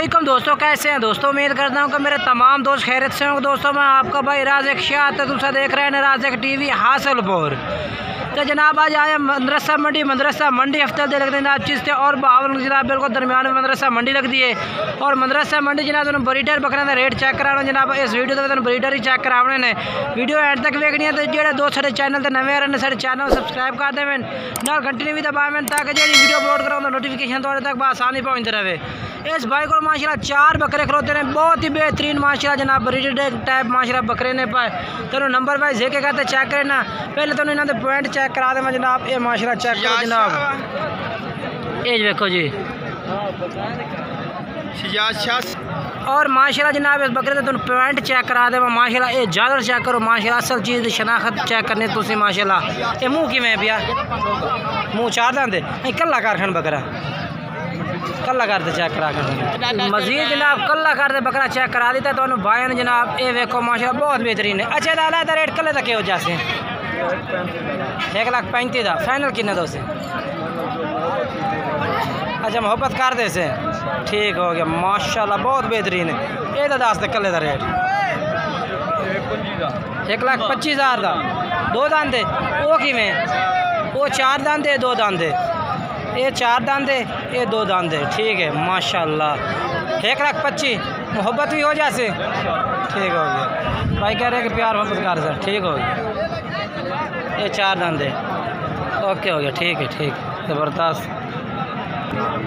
वालेकुम दोस्तों, कैसे हैं दोस्तों। उम्मीद करता हूँ कि मेरे तमाम दोस्त खैरियत से होंगे। दोस्तों मैं आपका भाई राज़िक शाह, दूसरा देख रहे हैं राज़िक टीवी हासिलपुर। तो जनाब आज आया मदरसा मंडी हफ्ते दे लगते जनाब चीज़ थे और बावन जनाब बिल्कुल दरमियान में मदरसा मंडी लगती है। और मदरसा मंडी जनाब तुम ब्रीडर बकरे का रेट चेक कराना जनाब इस वीडियो के तुम ब्रीडर ही चेक कराने ने। वीडियो एंड तक देखनी है तो जो दोस्त सारे चैनल पर नवे आ रहे हैं सारे चैनल सब्सक्राइब कर देवें ना घंटी भी दबावें ताकि जो वीडियो अपलोड करो तो नोटिफिकेशन थोड़े तक आसानी पहुँचते रहे। इस भाई को माशाल्लाह 4 बकरे खरोते हैं, बहुत ही बेहतरीन माशाल्लाह जनाब ब्रीडर टाइप माशाल्लाह बकरे ने पाए। तो नंबर वाइज जे के कहते चेक करें ना, पहले तो इन्होंने पॉइंट चेक करा दें जनाब। ये माशाल्लाह चेक करो जनाब, ये देखो जी और माशाल्लाह जनाब इस बकरे से तुम पॉइंट चेक करा दे माशाल्लाह। ये ज़्यादा चेक करो माशाल्लाह, असल चीज़ शनाख्त चेक करने तुम माशाल्लाह। ये मुँह किमें पिया, मुँह 4 दांत कल्ला कारखान बकरा कल्ला करते चेक करा कर मजीद जनाब कल्ला करते बकरा चेक करा देता तो भाई ने जनाब ये वेखो माशाल्लाह बहुत बेहतरीन है। अच्छा दादा का रेट कल्ले तक हो जासे 1,35,000 फाइनल किन्ने दो से। अच्छा मोहब्बत कर दे से ठीक हो गया माशाल्लाह बहुत बेहतरीन है। ये तो दस कल्ले का रेट 1,25,000 का। 2 दांते वो किमें, वो 4 दांते 2 दांते, ये 4 दांते ये 2 दांते ठीक है माशाल्लाह। 1,25,000 मोहब्बत भी हो जासे ठीक हो गया। भाई कह रहे हैं कि प्यार मोहब्बत कर सर ठीक हो गया। ये 4 दांते ओके हो गया ठीक है ठीक ज़बरदस्त।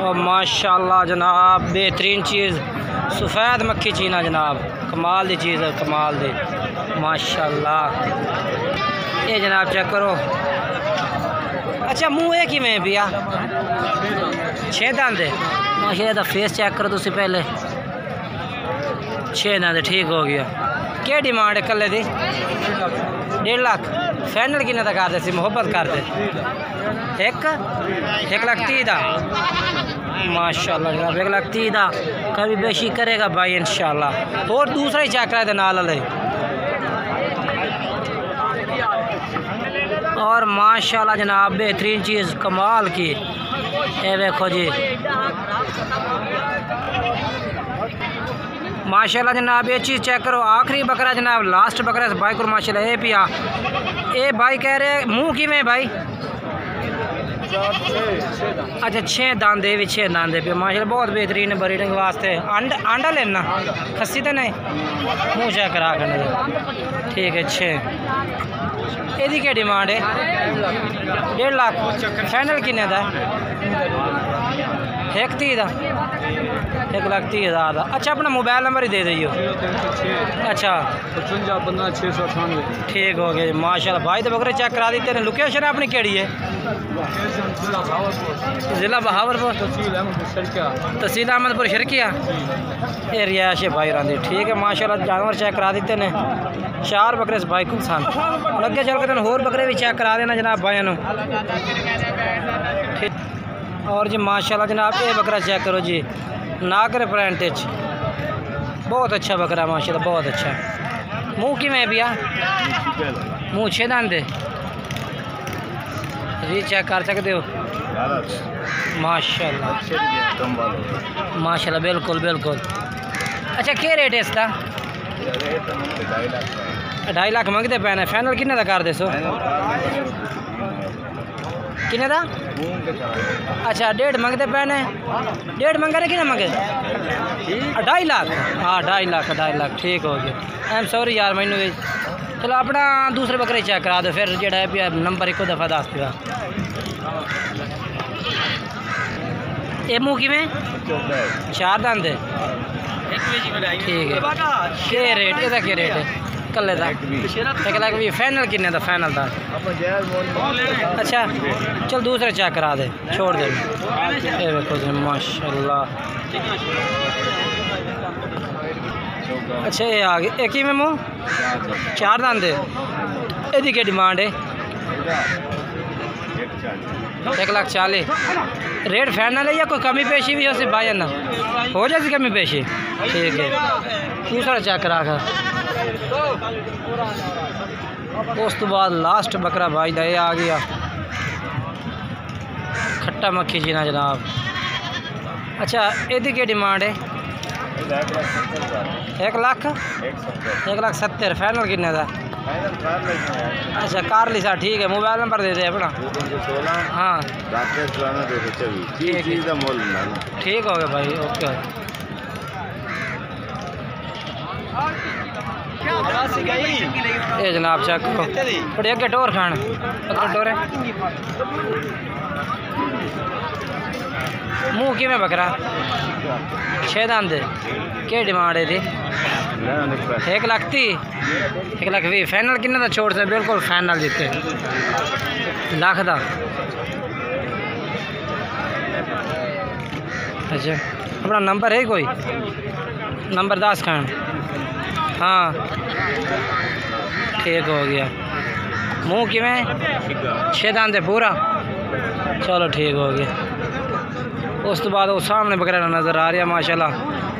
और माशाल्लाह जनाब बेहतरीन चीज़ सफ़ेद मक्खी चीना जनाब कमाल दी चीज़ है कमाल दी माशाल्लाह। ये जनाब चेक करो। अच्छा मुँह है कि में पिया 6 दांते माशाल्लाह। फेस चेक करो तुम पहले 6 दांते ठीक हो गया। क्या डिमांड है कल्ले दी 1.5 लाख फाइनल किन्ने तक कर दे मोहब्बत कर दे 1,30,000 का माशाल्लाह जनाब 1,30,000 का कभी बेशी करेगा भाई इंशाल्लाह। और दूसरा ही चेक कराए थे नाल वाले। और माशाल्लाह जनाब बेहतरीन चीज़ कमाल की ये देखो जी माशाल्लाह जनाब। ये चीज़ चेक करो आखिरी बकरा जनाब लास्ट बकरा से भाई को माशाल्लाह ये पिया। ये भाई कह रहे मुँह की में भाई अच्छा 6 दांदे भी 6 दांदे पे माशाल्लाह बहुत बेहतरीन है ब्रीडिंग वास्ते। अंडा लेना खस्सी तो नहीं मुँह चेक करा कर ठीक है 6। यदी क्या डिमांड है 1.5 लाख फाइनल किन्ने का 1,30,000 का 1,30,000 का। अच्छा अपना मोबाइल नंबर ही दे दियो। अच्छा 55 ठीक हो गया माशाल्लाह। भाई तो बकरे चेक करा देते हैं। लोकेशन अपनी केड़ी है ज़िला बहावलपुर तहसील अहमदपुर शर्किया ये रिहायश है भाई रांधी ठीक है माशाल्लाह। जानवर चेक करा देते हैं 4 बकरे से भाई को सन लगे चल के होर बकरे भी चेक करा देना जनाब भाई ठीक। और जी माशाल्लाह जनाब ये बकरा चेक करो जी नागर प्रेंटेज बहुत अच्छा बकरा माशाल्लाह बहुत अच्छा। मुँह की में भैया मुँह 6 दांते जी चेक कर सकते हो माशाल्लाह माशाल्लाह बिल्कुल बिल्कुल। अच्छा क्या रेट है इसका 2.5 लाख मंगते पैने फाइनल किन्ने का कर दे सो किन्ने का। अच्छा 1.5 मंगते पैने 1.5 मंगा रहे किन्ने मंगे 2.5 लाख हाँ 2.5 लाख ठीक हो गया। आई एम सॉरी यार मैनू चलो अपना दूसरे बकरे चेक करा दो फिर जो है नंबर 1 दफ़ा दस दिया। ये मुँह की में 4 दांत ठीक है। क्या रेट इसका क्या रेट है कल्ले का 1,20,000 फाइनल किन्ने का फाइनल था। अच्छा चल दूसरे चेक करा दे छोड़ दे। ये देखो जी माशाल्लाह। अच्छा ये आ गए एक ही में मुँह 4 दांत यदी क्या डिमांड है 1,40,000 रेट फाइनल है या कोई कमी पेशी भी हो भाई ना हो जाती कमी पेशी ठीक है। दूसरा चेक करा कर उस तो बाद लास्ट बकरा भाई दा ये आ गया खट्टा मक्खी जी ना जनाब। अच्छा यदी क्या डिमांड है 1,70,000 फाइनल किन्ने का? अच्छा कारली सा ठीक है। मोबाइल नंबर दे दे अपना। हाँ ठीक हो गया भाई, ओके। ये जनाब चेक करो, बड़े अगे टोर खान टोर है। मुँह कि बकरा 6 दांद के डिमांड है थी? 1,30,000 1,20,000 फाइनल किन्ने का छोड़ से? बिल्कुल फाइनल जीते लाख का। अच्छा अपना नंबर है कोई? नंबर 10 खान। हाँ ठीक हो गया। मुँह कि 6 दांद पूरा, चलो ठीक हो गया। उस तो बाद वो सामने बकरा नज़र आ रहा माशाल्लाह।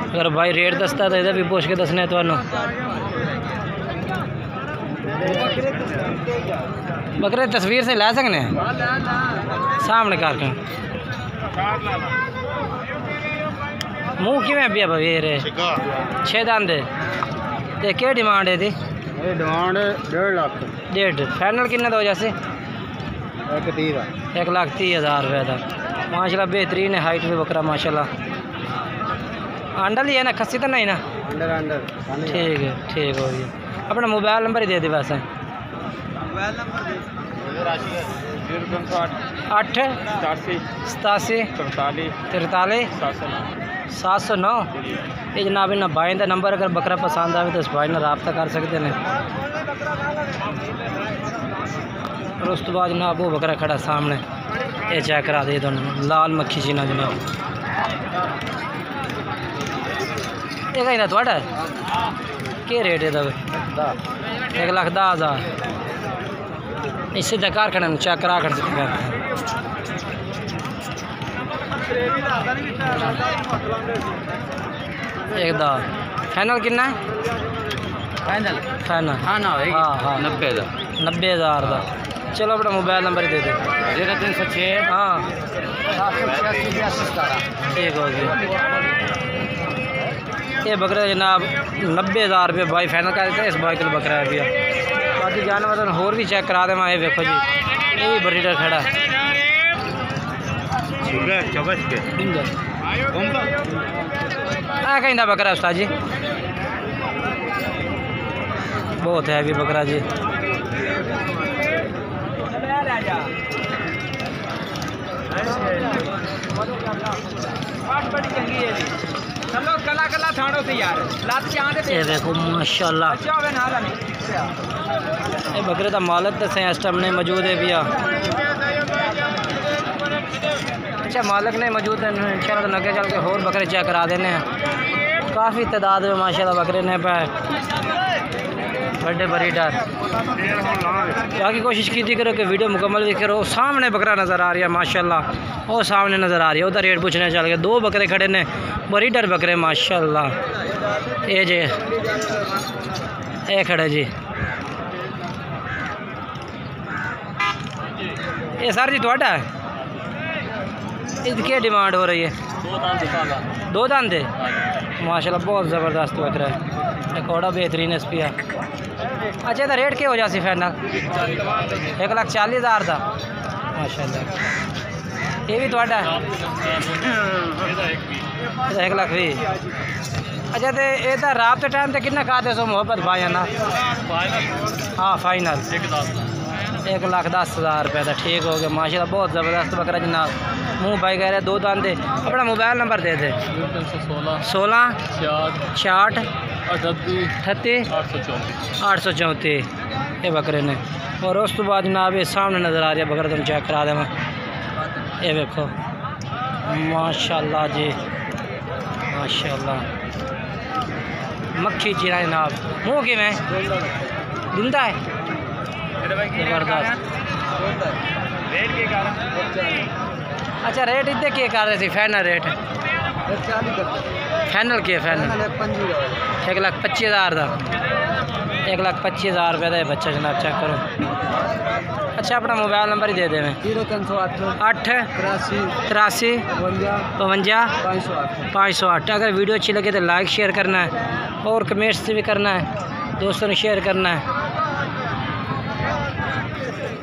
अगर भाई रेट दसता तो इधर भी पूछ के दसने थानू। बकरे तस्वीर से लै सकने सामने करके। मुँह कि पिया बवेर 6 दांद ते क्या डिमांड है? डिमांड 1.5 लाख। 1.5 फाइनल किन्ने दो जैसे? 1,30,000 रुपये का माशाल्लाह। बेहतरीन है, हाइट भी बकरा माशाल्लाह। अंडर ही है ना, खस्सी तो नहीं ना? अंडर ठीक है ठीक हो गया। अपना मोबाइल नंबर ही दे दे वैसे। 8 87 43 709। ये जनाब इन्हें भाई का नंबर, अगर बकरा पसंद आए तो इस भाई ने रब्ता कर सकते हैं। और उस तो बाद जनाब वो बकरा खड़ा सामने, ये चेक करा दे दोनों लाल मक्खी चीना जनाब। ये कहीं थोड़ा क्या रेट है? 1,10,000। इससे कार खड़े चेक करा कर सकते हैं। एकदम फाइनल कितना है? फाइनल हाँ ना हाँ 90,000 का। चलो अपना मोबाइल नंबर दे दे। 0306 हाँ ठीक हो गया। ये बकरा जनाब 90,000 रुपये भाई फाइनल कर देते हैं। इस भाई को बकरा है भैया। बाकी जानवर होर भी चेक करा दे। ये देखो जी, ये भी ब्रीडर खड़ा है। कहीं बकरा उस्ताद जी बहुत है अभी बकरा जी। ये देखो माशाल्लाह, ये बकरे का मालक तो इस टाइम नहीं मौजूद है भैया। अच्छा मालक नहीं मौजूद है, इंशाल्लाह तो आगे चल के और बकरे चेक करा देने हैं। काफ़ी तादाद में माशाल्लाह बकरे ने पे बड़े ब्रीडर। बाकी कोशिश की थी करो कि वीडियो मुकम्मल भी करो। सामने बकरा नज़र आ रही है माशाल्लाह, वो सामने नज़र आ रही है। उधर रेट पूछने चल गए। 2 बकरे खड़े ने ब्रीडर बकरे माशाल्लाह। ये जे ये खड़े जी। ये सर जी थोड़ा है, इसकी डिमांड हो रही है? 2 दांत माशाल्लाह बहुत ज़बरदस्त बकरा है। एक और बेहतरीन एस पी है। अच्छा तो रेट क्या हो जाती फाइनल? 1,40,000 का माशाल्लाह। ये भी थोड़ा है 1,20,000। अच्छा तो ये तो रात के टाइम तो कितना खाते सो मोहब्बत भाई ना? हाँ फाइनल 1,10,000 रुपये का ठीक हो गया माशाल्लाह। बहुत ज़बरदस्त बकरा जनाब। मुँह भाई कह रहे 2 दांत। अपना मोबाइल नंबर दे दे। 16 66 38 834 ये बकरे ने। और उस तो बाद जनाब ये सामने नज़र आ रही है बकरा, तुम चेक करा दें। ये देखो माशाल्लाह जी माशाल्लाह। मक्खी चीरा जनाब। मुँह कि में जिंदा है ज़बरदस्त। अच्छा रेट इतने क्या कर रहे थे? फाइनल रेट फाइनल क्या? फाइनल 1,25,000 का। 1,25,000 रुपये का बच्चा जनाब। चेक करो अच्छा अपना मोबाइल नंबर ही दे दें। 0308 8 83 83 52 508। 508। अगर वीडियो अच्छी लगे तो लाइक शेयर करना है और कमेंट्स भी करना है, दोस्तों ने शेयर करना है।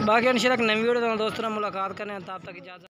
बाकी इंशाल्लाह नई वीडियो दोस्तों ने मुलाकात करने हैं, तब तक इजाज़त।